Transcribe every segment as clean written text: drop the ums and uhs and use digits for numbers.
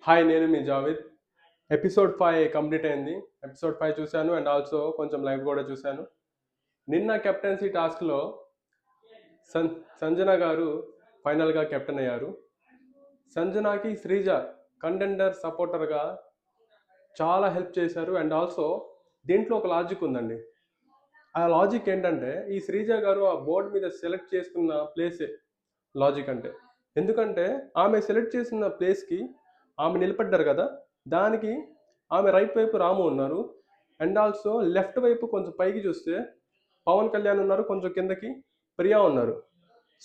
Hi, నేను మీ Javed. Episode 5 complete అయింది. Episode 5 చూశాను అండ్ ఆల్సో కొంచెం లైవ్ కూడా చూశాను. నిన్న కెప్టెన్సీ టాస్క్‌లో సన్ సంజన గారు ఫైనల్‌గా కెప్టెన్ అయ్యారు. సంజనాకి శ్రీజ కంటెండర్ సపోర్టర్‌గా చాలా హెల్ప్ చేశారు అండ్ ఆల్సో దీంట్లో ఒక లాజిక్ ఉందండి. ఆ లాజిక్ ఏంటంటే ఈ శ్రీజ గారు ఆ బోర్డ్ మీద సెలెక్ట్ చేసుకున్న ప్లేసే లాజిక్ అంటే. ఎందుకంటే ఆమె సెలెక్ట్ చేసిన ప్లేస్‌కి ఆమె నిలబడ్డారు కదా! దానికి ఆమె రైట్ వైపు రాము ఉన్నారు. అండ్ ఆల్సో లెఫ్ట్ వైపు కొంచెం పైకి చూస్తే పవన్ కళ్యాణ్ ఉన్నారు. కొంచెం కిందకి ప్రియా ఉన్నారు.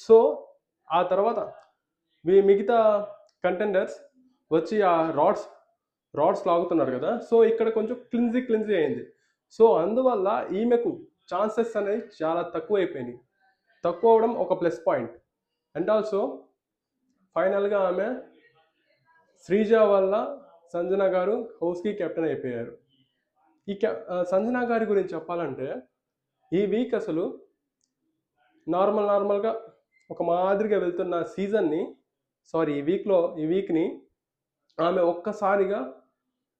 సో, ఆ తర్వాత మిగతా కంటెండర్స్ వచ్చి ఆ రాడ్స్ లాగుతున్నారు కదా! సో, ఇక్కడ కొంచెం క్లిన్జీ అయింది. సో, అందువల్ల ఈమెకు ఛాన్సెస్ అనేవి చాలా తక్కువైపోయినాయి. తక్కువ అవ్వడం ఒక ప్లస్ పాయింట్. అండ్ ఆల్సో ఫైనల్‌గా ఆమె శ్రీజ వల్ల సంజన గారు హౌస్‌కి కెప్టెన్ అయిపోయారు. సంజన గారి గురించి చెప్పాలంటే ఈ వీక్ అసలు నార్మల్‌గా ఒక మాదిరిగా వెళ్తున్న సీజన్‌ని ఈ వీక్‌ని ఆమె ఒక్కసారిగా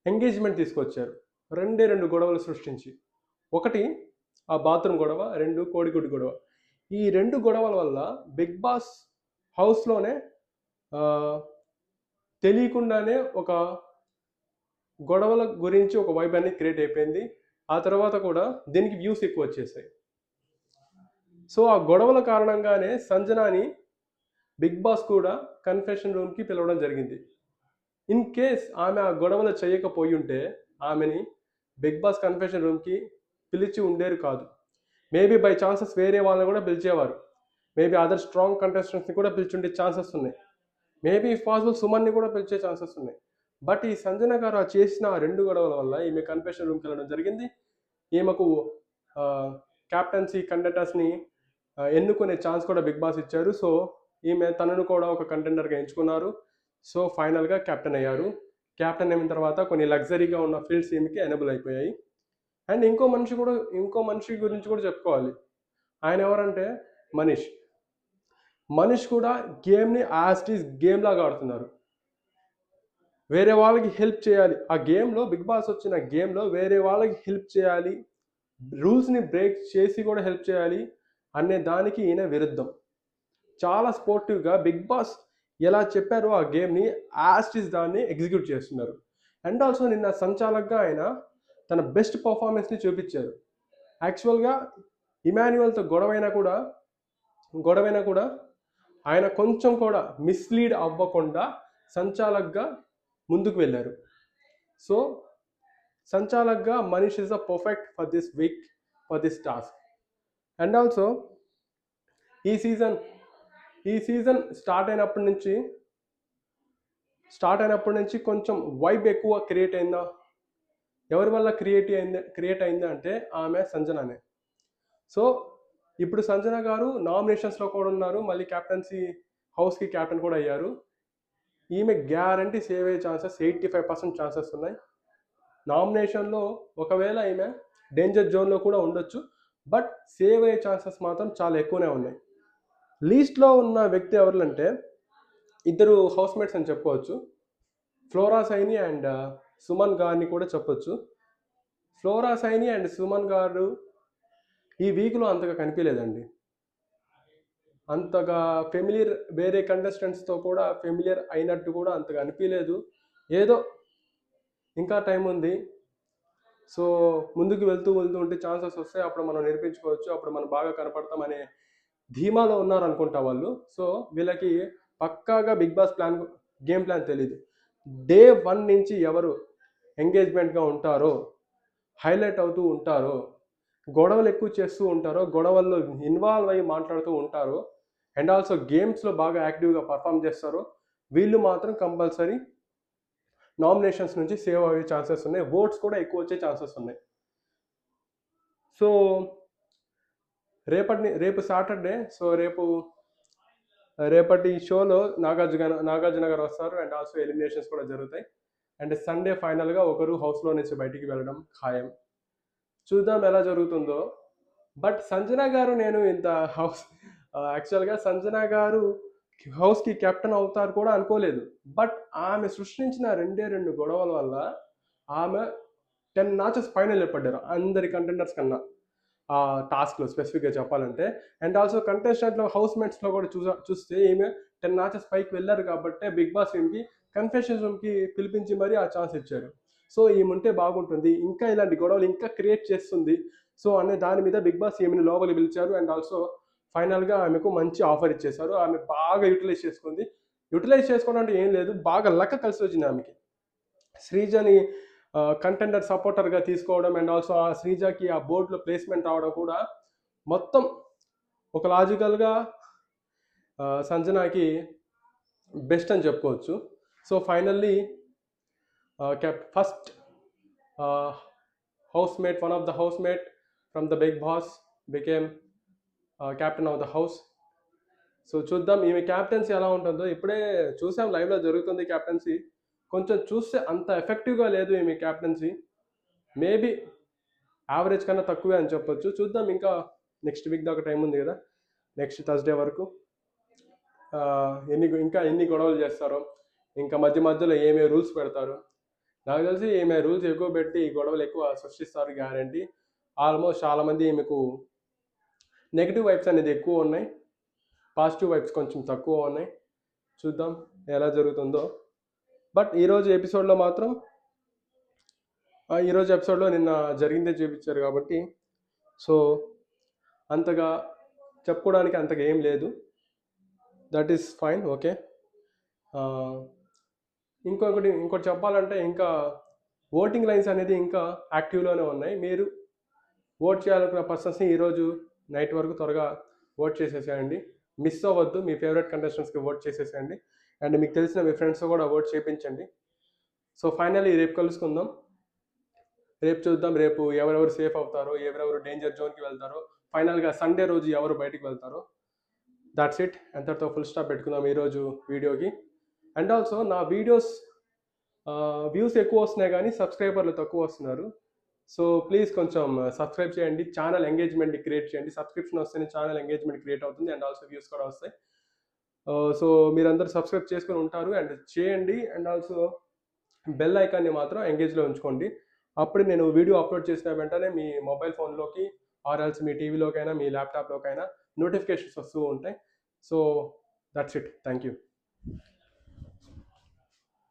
ఎంగేజ్‌మెంట్ తీసుకొచ్చారు. రెండే 2 గొడవలు సృష్టించి. ఒకటి ఆ బాత్రూమ్ గొడవ, 2 కోడిగుడ్డు గొడవ. ఈ 2 గొడవల వల్ల బిగ్ బాస్ హౌస్‌లోనే ఆహ్, తెలియకుండానే ఒక గొడవల గురించి ఒక వైబ్ అనేది క్రియేట్ అయిపోయింది. ఆ తర్వాత కూడా దీనికి వ్యూస్ ఎక్కువ వచ్చేసాయి. సో, ఆ గొడవల కారణంగానే సంజనాని బిగ్ బాస్ కూడా కన్ఫెషన్ రూమ్‌కి పిలవడం జరిగింది. ఇన్ కేస్ ఆమె ఆ గొడవలు చేయకపోయుంటే ఆమెని బిగ్ బాస్ కన్ఫెషన్ రూమ్‌కి పిలిచి ఉండేరు కాదు. మేబీ బై ఛాన్సెస్ వేరే వాళ్ళని కూడా పిలిచేవారు. మేబీ అదర్ స్ట్రాంగ్ కంటెస్టెంట్స్‌ని కూడా పిలిచుండే ఛాన్సెస్ ఉన్నాయి. మేబీ ఇఫ్ పాసిబుల్ సుమన్‌ని కూడా పిలిచే ఛాన్సెస్ ఉన్నాయి. బట్ ఈ సంజన గారు చేసిన ఆ 2 గొడవల వల్ల ఈమె కన్ఫెషన్ రూమ్‌కి వెళ్ళడం జరిగింది. ఈమెకు క్యాప్టెన్సీ కంటెండర్స్‌ని ఎన్నుకునే ఛాన్స్ కూడా బిగ్ బాస్ ఇచ్చారు. సో, ఈమె తనను కూడా ఒక కంటెండర్‌గా ఎంచుకున్నారు. సో, ఫైనల్‌గా కెప్టెన్ అయ్యారు. కెప్టెన్ అయిన తర్వాత కొన్ని లగ్జరీగా ఉన్న ఫీల్డ్స్ ఈమెకి ఎనేబుల్ అయిపోయాయి. అండ్ ఇంకో మనిషి గురించి కూడా చెప్పుకోవాలి. ఆయన ఎవరంటే మనీష్. మనీష్ కూడా గేమ్‌ని యాజ్ ఇట్ ఈజ్ గేమ్ లాగా ఆడుతున్నారు. వేరే వాళ్ళకి హెల్ప్ చేయాలి. ఆ గేమ్‌లో బిగ్ బాస్ వచ్చిన గేమ్‌లో వేరే వాళ్ళకి హెల్ప్ చేయాలి. రూల్స్‌ని బ్రేక్ చేసి కూడా హెల్ప్ చేయాలి అనే దానికి ఈయన విరుద్ధం. చాలా స్పోర్టివ్‌గా బిగ్ బాస్ ఎలా చెప్పారో ఆ గేమ్‌ని యాజ్ ఇట్ ఈజ్ దాన్ని ఎగ్జిక్యూట్ చేస్తున్నారు. అండ్ ఆల్సో నిన్న సంచాలక్‌గా ఆయన తన బెస్ట్ పెర్ఫార్మన్స్‌ని చూపించారు. యాక్చువల్‌గా ఇమాన్యుయల్‌తో గొడవైనా కూడా ఆయన కొంచెం కూడా మిస్‌లీడ్ అవ్వకుండా సంచాలక్‌గా ముందుకు వెళ్లారు. సో, సంచాలక్‌గా Manish is the perfect for this week, for this task. And also ఈ సీజన్ ఈ సీజన్ స్టార్ట్ అయినప్పటి నుంచి కొంచెం వైబ్ ఎక్కువ క్రియేట్ అయిందా? ఎవరి వల్ల క్రియేట్ అయిందా అంటే ఆమె సంజననే. సో, ఇప్పుడు సంజన గారు నామినేషన్స్‌లో కూడా ఉన్నారు. మళ్ళీ హౌస్‌కి కెప్టెన్ కూడా అయ్యారు. ఈమె గ్యారంటీ సేవ్ అయ్యే ఛాన్సెస్ 85% ఛాన్సెస్ ఉన్నాయి. నామినేషన్‌లో ఒకవేళ ఈమె డేంజర్ జోన్‌లో కూడా ఉండొచ్చు. బట్ సేవ్ అయ్యే ఛాన్సెస్ మాత్రం చాలా ఎక్కువనే ఉన్నాయి. లీస్ట్‌లో ఉన్న వ్యక్తి ఎవరంటే ఇద్దరు హౌస్‌మేట్స్ అని చెప్పుకోవచ్చు. ఫ్లోరా సైని అండ్ సుమన్ గారిని కూడా చెప్పొచ్చు. ఫ్లోరా సైని అండ్ సుమన్ గారు ఈ వీక్‌లో అంతగా కనిపియలేదండి. అంతగా వేరే కంటెస్టెంట్స్‌తో కూడా ఫెమిలియర్ అయినట్టు కూడా అంతగా అనిపియలేదు. ఏదో ఇంకా టైం ఉంది. సో, ముందుకు వెళ్తూ ఉంటే ఛాన్సెస్ వస్తాయి. అప్పుడు మనం నిరూపించుకోవచ్చు. అప్పుడు మనం బాగా కనపడతాం అనే ధీమాలో ఉన్నారనుకుంటా వాళ్ళు. సో, వీళ్ళకి పక్కాగా బిగ్ బాస్ గేమ్ ప్లాన్ తెలీదు. డే 1 నుంచి ఎవరు ఎంగేజ్‌మెంట్‌గా ఉంటారో, హైలైట్ అవుతూ ఉంటారో, గొడవలు ఎక్కువ చేస్తూ ఉంటారో, గొడవల్లో ఇన్వాల్వ్ అయ్యి మాట్లాడుతూ ఉంటారో, అండ్ ఆల్సో గేమ్స్‌లో బాగా యాక్టివ్‌గా పర్ఫార్మ్ చేస్తారో, వీళ్ళు మాత్రం కంపల్సరీ నామినేషన్స్ నుంచి సేవ్ అయ్యే ఛాన్సెస్ ఉన్నాయి. ఓట్స్ కూడా ఎక్కువ వచ్చే ఛాన్సెస్ ఉన్నాయి. సో, రేపు సాటర్డే. సో, రేపటి షోలో నాగార్జున గారు వస్తారు. అండ్ ఆల్సో ఎలిమినేషన్స్ కూడా జరుగుతాయి. అండ్ సండే ఫైనల్‌గా ఒకరు హౌస్‌లో నుంచి బయటికి వెళ్ళడం ఖాయం. చూద్దాం ఎలా జరుగుతుందో. బట్ సంజన గారు నేను ఇంత యాక్చువల్‌గా సంజన గారు హౌస్కి కెప్టెన్ అవుతారు కూడా అనుకోలేదు. బట్ ఆమె సృష్టించిన రెండు గొడవల వల్ల ఆమె 10 మ్యాచెస్ పైన నిలబడ్డారు అందరి కంటెండర్స్ కన్నా ఆ టాస్క్లో స్పెసిఫిక్గా చెప్పాలంటే. అండ్ ఆల్సో కంటెస్టెంట్లో హౌస్ మేట్స్లో కూడా చూస్తే ఈమె 10 మ్యాచెస్ పైకి వెళ్ళారు కాబట్టి బిగ్ బాస్ టీమ్కి కన్ఫెషన్ రూమ్కి పిలిపించి మరీ ఆ ఛాన్స్ ఇచ్చారు. సో ఈమె ఉంటే బాగుంటుంది, ఇంకా ఇలాంటి గొడవలు ఇంకా క్రియేట్ చేస్తుంది సో అనే దాని మీద బిగ్ బాస్ ఈమెను లోపలికి పిలిచారు. అండ్ ఆల్సో ఫైనల్గా ఆమెకు మంచి ఆఫర్ ఇచ్చేశారు. ఆమె బాగా యూటిలైజ్ చేసుకుంది. యూటిలైజ్ చేసుకోవడం అంటే ఏం లేదు, బాగా లక్క కలిసి వచ్చింది ఆమెకి. శ్రీజని కంటెండర్ సపోర్టర్గా తీసుకోవడం అండ్ ఆల్సో ఆ శ్రీజకి ఆ బోర్డులో ప్లేస్మెంట్ రావడం కూడా మొత్తం ఒక లాజికల్గా సంజనాకి బెస్ట్ అని చెప్పుకోవచ్చు. So finally first housemate, one of the housemate from the Big Boss became captain of the house. So చూద్దాం ఈమె క్యాప్టెన్సీ ఎలా ఉంటుందో. ఇప్పుడే చూసాం, లైవ్లో జరుగుతుంది క్యాప్టెన్సీ. కొంచెం చూస్తే అంత ఎఫెక్టివ్గా లేదు ఈమె క్యాప్టెన్సీ. మేబీ యావరేజ్ కన్నా తక్కువే అని చెప్పొచ్చు. చూద్దాం, ఇంకా నెక్స్ట్ వీక్ దాకా టైం ఉంది కదా, నెక్స్ట్ థర్స్డే వరకు ఇంకా ఎన్ని గొడవలు చేస్తారో, ఇంకా మధ్య మధ్యలో ఏమేమి రూల్స్ పెడతారు. నాకు తెలిసి ఈమె రూల్స్ ఎక్కువ పెట్టి గొడవలు ఎక్కువ సృష్టిస్తారు గ్యారంటీ. ఆల్మోస్ట్ చాలామంది ఈమెకు నెగిటివ్ వైబ్స్ అనేది ఎక్కువ ఉన్నాయి, పాజిటివ్ వైబ్స్ కొంచెం తక్కువ ఉన్నాయి. చూద్దాం ఎలా జరుగుతుందో. బట్ ఈరోజు ఎపిసోడ్లో మాత్రం నిన్న జరిగిందే చూపించారు కాబట్టి సో అంతగా చెప్పుకోవడానికి అంతగా ఏం లేదు. That is fine, okay. ఇంకోటి చెప్పాలంటే ఇంకా ఓటింగ్ లైన్స్ అనేది ఇంకా యాక్టివ్లోనే ఉన్నాయి. మీరు ఓట్ చేయాలనుకున్న పర్సన్స్ని ఈరోజు నైట్ వరకు త్వరగా ఓట్ చేసేసేయండి. మిస్ అవ్వద్దు, మీ ఫేవరెట్ కంటెస్టెంట్స్కి ఓట్ చేసేసేయండి. అండ్ మీకు తెలిసిన మీ ఫ్రెండ్స్ కూడా ఓట్ చేయించండి. సో ఫైనల్లీ రేపు కలుసుకుందాం. రేపు చూద్దాం, రేపు ఎవరెవరు సేఫ్ అవుతారో, ఎవరెవరు డేంజర్ జోన్కి వెళ్తారో, ఫైనల్గా సండే రోజు ఎవరు బయటికి వెళ్తారో. That's it. ఎంతటితో ఫుల్ స్టాప్ పెట్టుకుందాం ఈరోజు వీడియోకి. అండ్ ఆల్సో నా వీడియోస్ వ్యూస్ ఎక్కువ వస్తున్నాయి కానీ సబ్స్క్రైబర్లు తక్కువ వస్తున్నారు. సో ప్లీజ్ కొంచెం సబ్స్క్రైబ్ చేయండి, ఛానల్ ఎంగేజ్మెంట్ క్రియేట్ చేయండి. సబ్స్క్రిప్షన్ వస్తేనే ఛానల్ ఎంగేజ్మెంట్ క్రియేట్ అవుతుంది అండ్ ఆల్సో వ్యూస్ కూడా వస్తాయి. సో మీరందరూ సబ్స్క్రైబ్ చేసుకొని ఉంటారు అండ్ చేయండి. అండ్ ఆల్సో బెల్ ఐకాన్ని మాత్రం ఎంగేజ్లో ఉంచుకోండి. అప్పుడు నేను వీడియో అప్లోడ్ చేసిన వెంటనే మీ మొబైల్ ఫోన్లోకి ఆర్ఎల్స్ మీ టీవీలోకైనా మీ ల్యాప్టాప్లోకైనా నోటిఫికేషన్స్ వస్తూ ఉంటాయి. So that's it. Thank you.